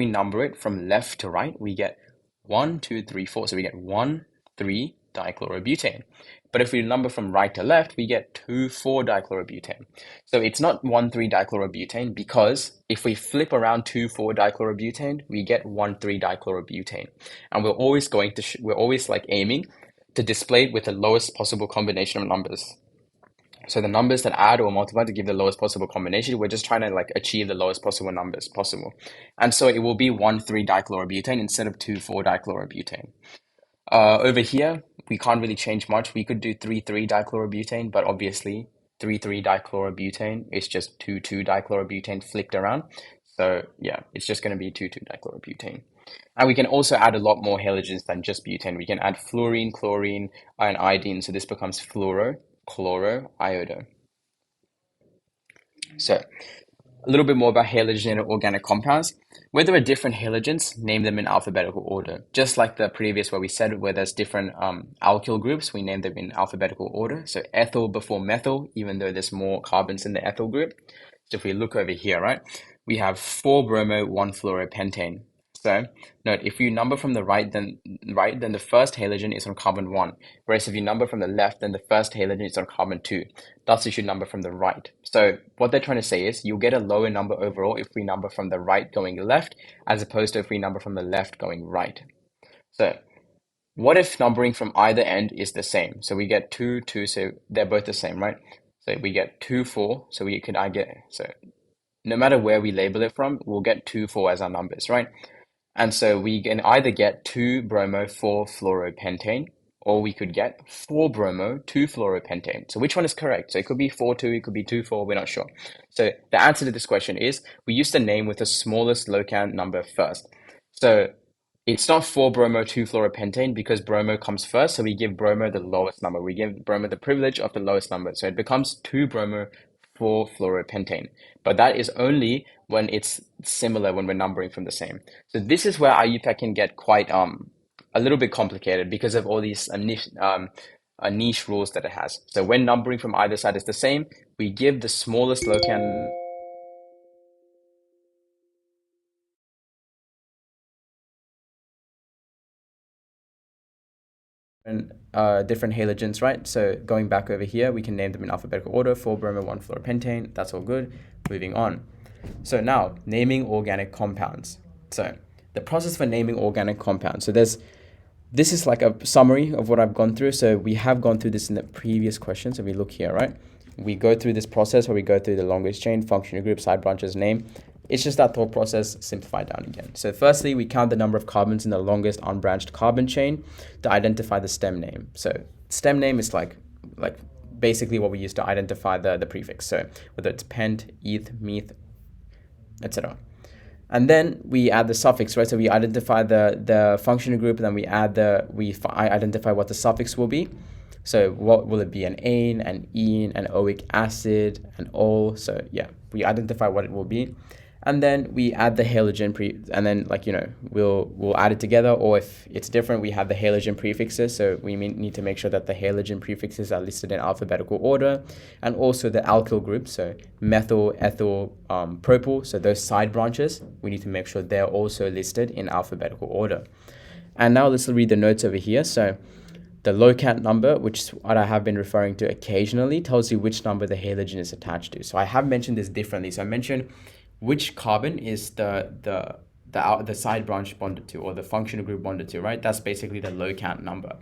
number it from left to right, we get 1, 2, 3, 4. So we get 1, 3, dichlorobutane. But if we number from right to left, we get 2,4-dichlorobutane. So it's not 1,3-dichlorobutane because if we flip around 2,4-dichlorobutane, we get 1,3-dichlorobutane. And we're always like aiming to display it with the lowest possible combination of numbers. So the numbers that add or multiply to give the lowest possible combination, we're just trying to like achieve the lowest possible numbers possible. And so it will be 1,3-dichlorobutane instead of 2,4-dichlorobutane. Over here, we can't really change much. We could do 3,3-dichlorobutane, but obviously 3,3-dichlorobutane is just 2,2-dichlorobutane flicked around. So yeah, it's just going to be 2,2-dichlorobutane. And we can also add a lot more halogens than just butane. We can add fluorine, chlorine, and iodine. So this becomes fluoro, chloro, iodo. So a little bit more about halogen and organic compounds. Where there are different halogens, name them in alphabetical order. Just like the previous where we said where there's different alkyl groups, we name them in alphabetical order. So ethyl before methyl, even though there's more carbons in the ethyl group. So if we look over here, right, we have 4-bromo, 1-fluoropentane. So note, if you number from the right, then the first halogen is on carbon 1. Whereas if you number from the left, then the first halogen is on carbon 2. Thus, you should number from the right. So what they're trying to say is you'll get a lower number overall if we number from the right going left, as opposed to if we number from the left going right. So what if numbering from either end is the same? So we get 2, 2, so they're both the same, right? So we get 2, 4, so so no matter where we label it from, we'll get 2, 4 as our numbers, right? And so we can either get 2-bromo, 4-fluoropentane, or we could get 4-bromo-2-fluoropentane. So which one is correct? So it could be 4,2, it could be 2,4, we're not sure. So the answer to this question is we use the name with the smallest locant number first. So it's not 4-bromo-2-fluoropentane because bromo comes first, so we give bromo the lowest number. We give bromo the privilege of the lowest number. So it becomes 2-bromo-4-fluoropentane. But that is only when it's similar, when we're numbering from the same. So this is where IUPAC can get quite a little bit complicated because of all these niche rules that it has. So when numbering from either side is the same, we give the smallest locant. Different halogens, right? So going back over here, we can name them in alphabetical order: 4-bromo-1-fluoropentane. That's all good. Moving on. So now, naming organic compounds. So the process for naming organic compounds. So this is like a summary of what I've gone through. So we have gone through this in the previous question. So we look here, right? We go through this process where we go through the longest chain, functional group, side branches, name. It's just that thought process simplified down again. So firstly, we count the number of carbons in the longest unbranched carbon chain to identify the stem name. So stem name is like basically what we use to identify the prefix. So whether it's pent, eth, meth, etc. And then we add the suffix, right? So we identify the functional group, and then we identify what the suffix will be. So what will it be? An ane, an ene, an oic acid, an ol. So yeah, we identify what it will be. And then we add the halogen and then we'll add it together, or if it's different, we have the halogen prefixes. So we need to make sure that the halogen prefixes are listed in alphabetical order, and also the alkyl group, so methyl, ethyl, propyl. So those side branches, we need to make sure they're also listed in alphabetical order. And now let's read the notes over here. So the locant number, which is what I have been referring to occasionally, tells you which number the halogen is attached to. So I have mentioned this differently. So I mentioned which carbon is the side branch bonded to, or the functional group bonded to, right? That's basically the locant number.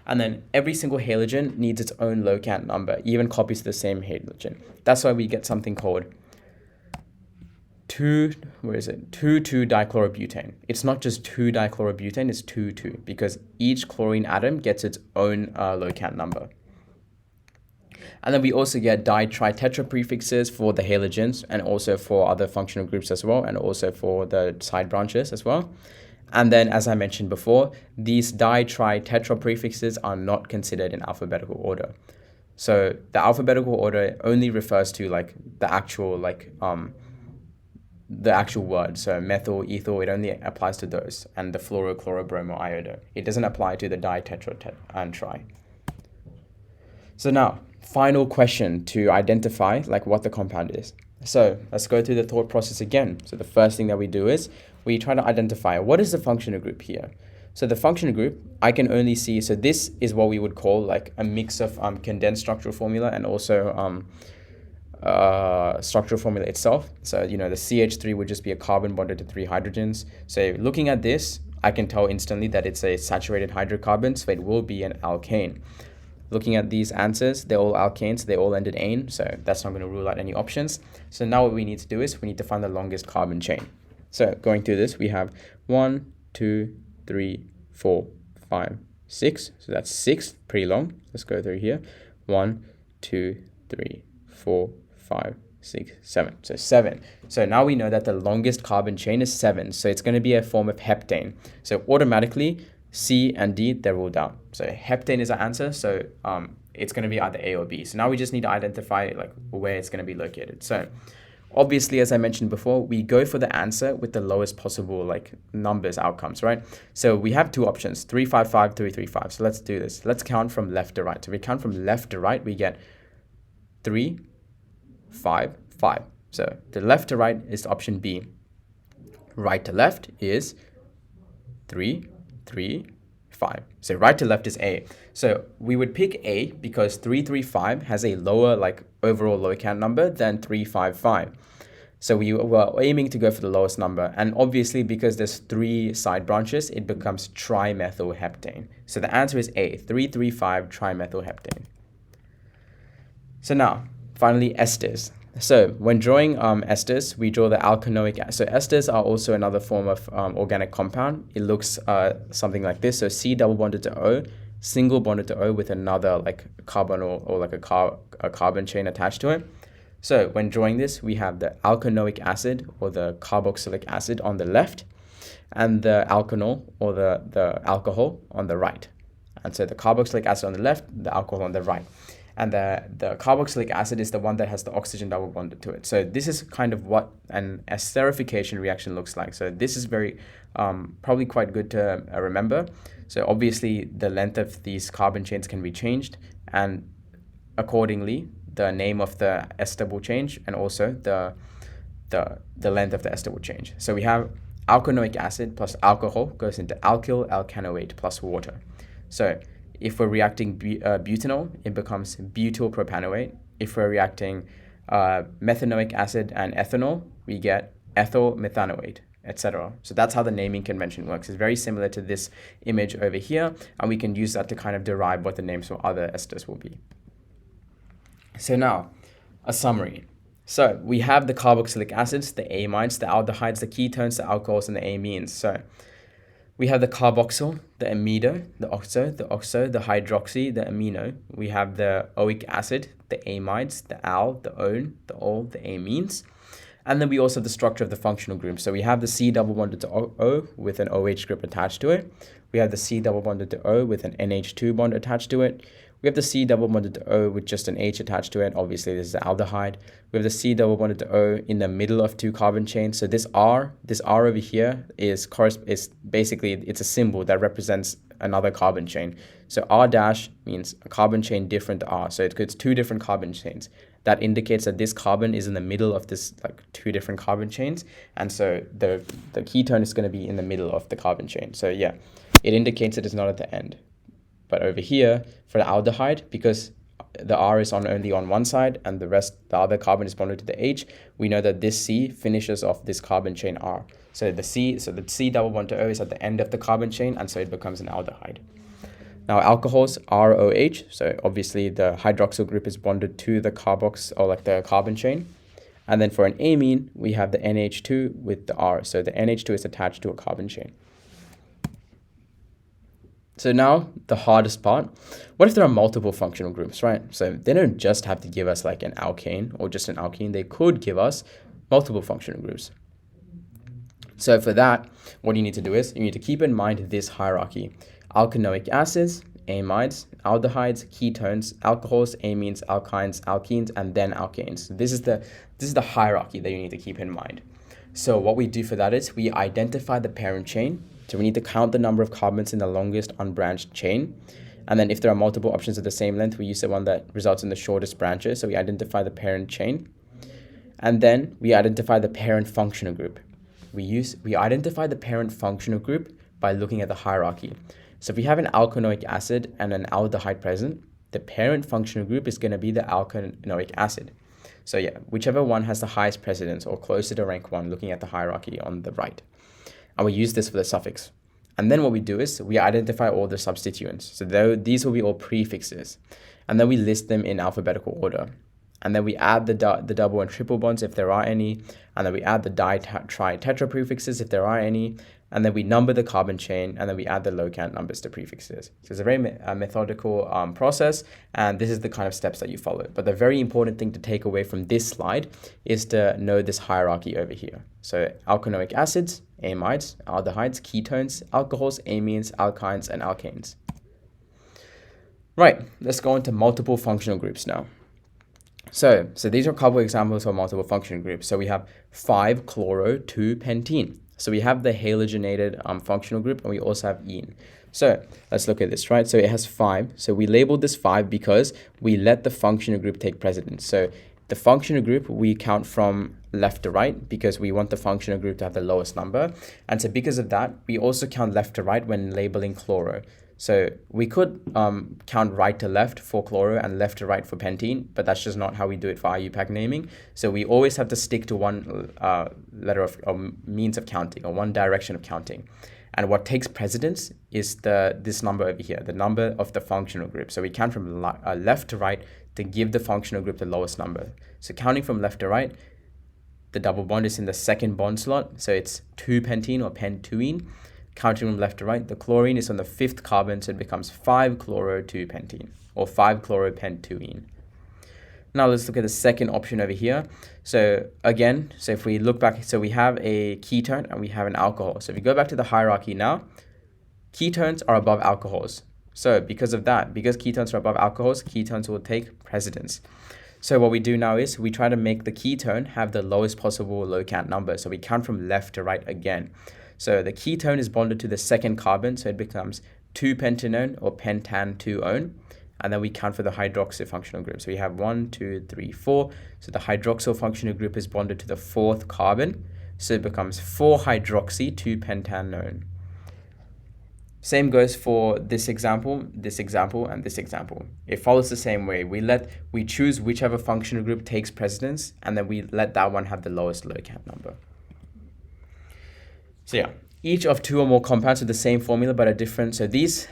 And then every single halogen needs its own locant number, even copies of the same halogen. That's why we get something called 2,2-dichlorobutane. It's not just 2-dichlorobutane, it's 2,2, because each chlorine atom gets its own locant number. And then we also get di-tri-tetra prefixes for the halogens, and also for other functional groups as well, and also for the side branches as well. And then, as I mentioned before, these di-tri-tetra prefixes are not considered in alphabetical order. So the alphabetical order only refers to the actual word. So methyl, ethyl, it only applies to those, and the fluoro, chloro, bromo, iodo. It doesn't apply to the di, tetra, and tri. So now, final question to identify what the compound is. So let's go through the thought process again. So the first thing that we do is we try to identify what is the functional group here. So the functional group, I can only see, so this is what we would call a mix of condensed structural formula and also structural formula itself. So the CH3 would just be a carbon bonded to 3 hydrogens. So looking at this, I can tell instantly that it's a saturated hydrocarbon, so it will be an alkane. Looking at these answers, they're all alkanes, they all ended ane, so that's not going to rule out any options. So now what we need to do is we need to find the longest carbon chain. So going through this, we have 1, 2, 3, 4, 5, 6. So that's 6, pretty long. Let's go through here. 1, 2, 3, 4, 5, 6, 7. So 7. So now we know that the longest carbon chain is 7. So it's going to be a form of heptane. So automatically, C and D, they're ruled out. So heptane is our answer. So it's going to be either A or B. So now we just need to identify where it's going to be located. So obviously, as I mentioned before, we go for the answer with the lowest possible numbers, outcomes, right? So we have two options, 3, 5, 5, 3, 3, 5. So let's do this. Let's count from left to right. So we count from left to right, we get 3, 5, 5. So the left to right is option B. Right to left is 3, 3, 5. So right to left is A. So we would pick A because 335 has a lower overall locant number than 355. So we were aiming to go for the lowest number. And obviously because there's 3 side branches, it becomes trimethylheptane. So the answer is A, 335 trimethylheptane. So now, finally, esters. So when drawing esters, we draw the alkanoic acid. So esters are also another form of organic compound. It looks something like this. So C double bonded to O, single bonded to O with another like carbon or like a carbon chain attached to it. So when drawing this, we have the alkanoic acid or the carboxylic acid on the left, and the alkanol or the alcohol on the right. And so the carboxylic acid on the left, the alcohol on the right. And the carboxylic acid is the one that has the oxygen double bonded to it. So this is kind of what an esterification reaction looks like. So this is very probably quite good to remember. So obviously the length of these carbon chains can be changed, and accordingly the name of the ester will change, and also the length of the ester will change. So we have alkanoic acid plus alcohol goes into alkyl alkanoate plus water. So if we're reacting butanol, it becomes butyl propanoate. If we're reacting methanoic acid and ethanol, we get ethyl methanoate, etc. So that's how the naming convention works. It's very similar to this image over here, and we can use that to kind of derive what the names for other esters will be. So now, a summary. So we have the carboxylic acids, the amides, the aldehydes, the ketones, the alcohols, and the amines. So we have the carboxyl, the amido, the oxo, the hydroxy, the amino. We have the oic acid, the amides, the al, the one, the ol, the amines. And then we also have the structure of the functional group. So we have the C double bonded to O with an OH group attached to it. We have the C double bonded to O with an NH2 bond attached to it. We have the C double bonded to O with just an H attached to it. Obviously, this is the aldehyde. We have the C double bonded to O in the middle of two carbon chains. So this R over here is basically, it's a symbol that represents another carbon chain. So R dash means a carbon chain different to R. So it's two different carbon chains. That indicates that this carbon is in the middle of this like two different carbon chains. And so the ketone is going to be in the middle of the carbon chain. So yeah, it indicates that it's not at the end. But over here, for the aldehyde, because the R is only on one side and the other carbon is bonded to the H, we know that this C finishes off this carbon chain R. So the C double bond to O is at the end of the carbon chain, and so it becomes an aldehyde. Now alcohols, ROH, so obviously the hydroxyl group is bonded to the carbox or like the carbon chain. And then for an amine, we have the NH2 with the R. So the NH2 is attached to a carbon chain. So now the hardest part, what if there are multiple functional groups, right? So they don't just have to give us like an alkane or just an alkene, they could give us multiple functional groups. So for that, what you need to do is you need to keep in mind this hierarchy: alkanoic acids, amides, aldehydes, ketones, alcohols, amines, alkynes, alkenes, and then alkanes. This is the hierarchy that you need to keep in mind. So what we do for that is we identify the parent chain. So we need to count the number of carbons in the longest unbranched chain. And then if there are multiple options of the same length, we use the one that results in the shortest branches. So we identify the parent chain. And then we identify the parent functional group. We identify the parent functional group by looking at the hierarchy. So if we have an alkanoic acid and an aldehyde present, the parent functional group is going to be the alkanoic acid. So yeah, whichever one has the highest precedence or closer to rank 1, looking at the hierarchy on the right. And we use this for the suffix. And then what we do is we identify all the substituents. So these will be all prefixes. And then we list them in alphabetical order. And then we add the double and triple bonds if there are any. And then we add the di, tri, tetra prefixes if there are any. And then we number the carbon chain, and then we add the locant numbers to prefixes. So it's a very methodical process, and this is the kind of steps that you follow. But the very important thing to take away from this slide is to know this hierarchy over here. So alkanoic acids, amides, aldehydes, ketones, alcohols, amines, alkynes, and alkanes. Right, let's go into multiple functional groups now. So these are a couple of examples of multiple functional groups. So we have 5-chloro-2-pentene. So we have the halogenated functional group, and we also have ene. So let's look at this, right? So it has 5. So we labeled this 5 because we let the functional group take precedence. So the functional group, we count from left to right because we want the functional group to have the lowest number. And so because of that, we also count left to right when labeling chloro. So we could count right to left for chloro and left to right for pentene, but that's just not how we do it for IUPAC naming. So we always have to stick to one letter of means of counting, or one direction of counting. And what takes precedence is this number over here, the number of the functional group. So we count from left to right to give the functional group the lowest number. So counting from left to right, the double bond is in the second bond slot. So it's 2-pentene or pentuene. counting from left to right, the chlorine is on the 5th carbon, so it becomes 5-chloro-2-pentene, or 5-chloropentene. Now let's look at the second option over here. So again, so if we look back, so we have a ketone and we have an alcohol. So if we go back to the hierarchy now, ketones are above alcohols. So because of that, because ketones are above alcohols, ketones will take precedence. So what we do now is we try to make the ketone have the lowest possible locant number. So we count from left to right again. So the ketone is bonded to the 2nd carbon, so it becomes 2-pentanone or pentan-2-one. And then we count for the hydroxyl functional group. So we have 1, 2, 3, 4. So the hydroxyl functional group is bonded to the 4th carbon. So it becomes 4-hydroxy-2-pentanone. Same goes for this example, and this example. It follows the same way. We choose whichever functional group takes precedence, and then we let that one have the lowest locant number. So yeah. Each of 2 or more compounds with the same formula but are different. So this,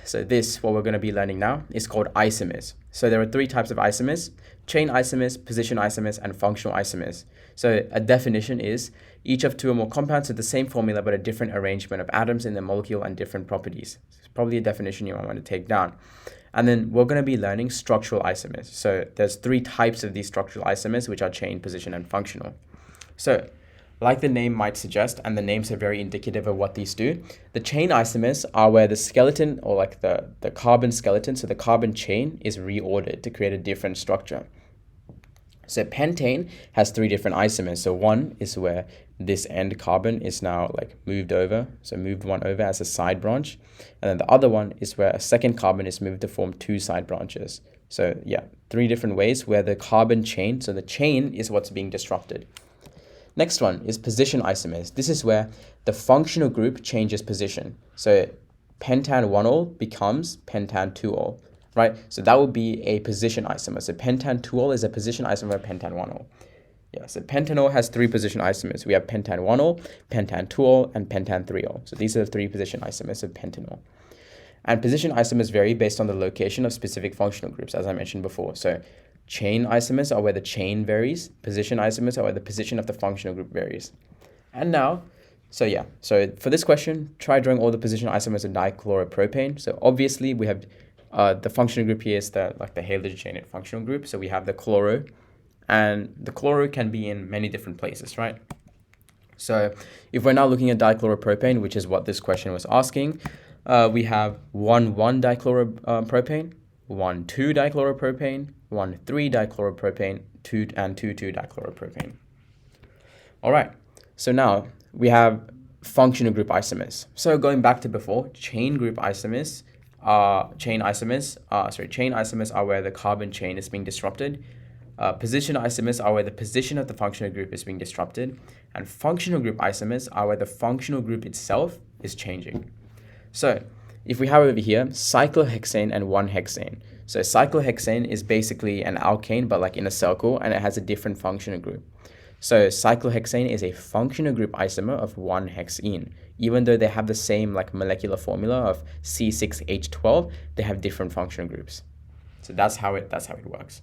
what we're going to be learning now, is called isomers. So there are 3 types of isomers: chain isomers, position isomers, and functional isomers. So a definition is each of 2 or more compounds with the same formula but a different arrangement of atoms in the molecule and different properties. It's probably a definition you might want to take down. And then we're going to be learning structural isomers. So there's 3 types of these structural isomers, which are chain, position, and functional. So like the name might suggest, and the names are very indicative of what these do, the chain isomers are where the skeleton, or like the carbon skeleton, so the carbon chain, is reordered to create a different structure. So pentane has 3 different isomers. So one is where this end carbon is now like moved over, so moved one over as a side branch. And then the other one is where a 2nd carbon is moved to form 2 side branches. So yeah, 3 different ways where the carbon chain, so the chain is what's being disrupted. Next one is position isomers. This is where the functional group changes position. So pentan-1-ol becomes pentan-2-ol, right? So that would be a position isomer. So pentan-2-ol is a position isomer of pentan-1-ol. Yeah, so pentanol has 3 position isomers. We have pentan-1-ol, pentan-2-ol, and pentan-3-ol. So these are the 3 position isomers of pentanol. And position isomers vary based on the location of specific functional groups, as I mentioned before. So chain isomers are where the chain varies. Position isomers are where the position of the functional group varies. And now, so for this question, try drawing all the position isomers of dichloropropane. So obviously we have the functional group here is the halogen functional group. So we have the chloro, and the chloro can be in many different places, right? So if we're now looking at dichloropropane, which is what this question was asking, we have 1,1-dichloropropane, 1,2-dichloropropane, 1,3-dichloropropane, 2,2-dichloropropane. All right, so now we have functional group isomers. So going back to before, chain isomers are where the carbon chain is being disrupted. Position isomers are where the position of the functional group is being disrupted, and functional group isomers are where the functional group itself is changing. So if we have over here cyclohexane and 1-hexane. So cyclohexane is basically an alkane, but like in a circle, and it has a different functional group. So cyclohexane is a functional group isomer of 1-hexene. Even though they have the same like molecular formula of C6H12, they have different functional groups. So that's how it works.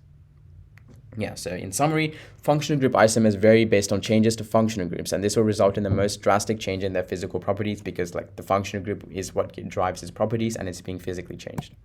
Yeah, so in summary, functional group isomers vary based on changes to functional groups, and this will result in the most drastic change in their physical properties because like the functional group is what drives its properties and it's being physically changed.